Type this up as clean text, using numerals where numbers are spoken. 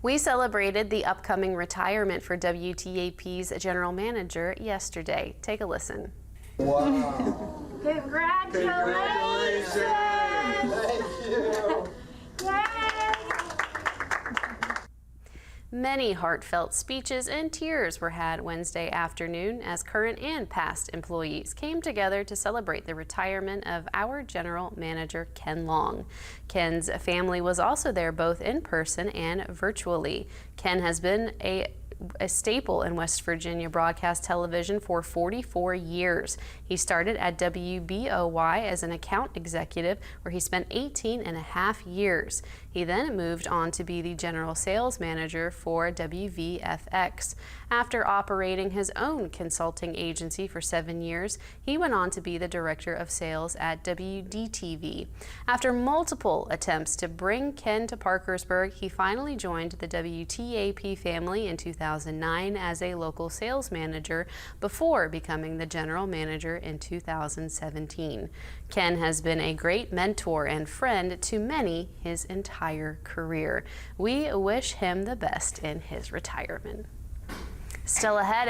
We celebrated the upcoming retirement for WTAP's general manager yesterday. Take a listen. Wow. Congratulations! Thank you. Many heartfelt speeches and tears were had Wednesday afternoon as current and past employees came together to celebrate the retirement of our general manager, Ken Long. Ken's family was also there both in person and virtually. Ken has been a staple in West Virginia broadcast television for 44 years. He started at WBOY as an account executive where he spent 18.5 years. He then moved on to be the general sales manager for WVFX. After operating his own consulting agency for 7 years, he went on to be the director of sales at WDTV. After multiple attempts to bring Ken to Parkersburg, he finally joined the WTAP family in 2009 as a local sales manager before becoming the general manager in 2017. Ken has been a great mentor and friend to many his entire career. We wish him the best in his retirement. Still ahead,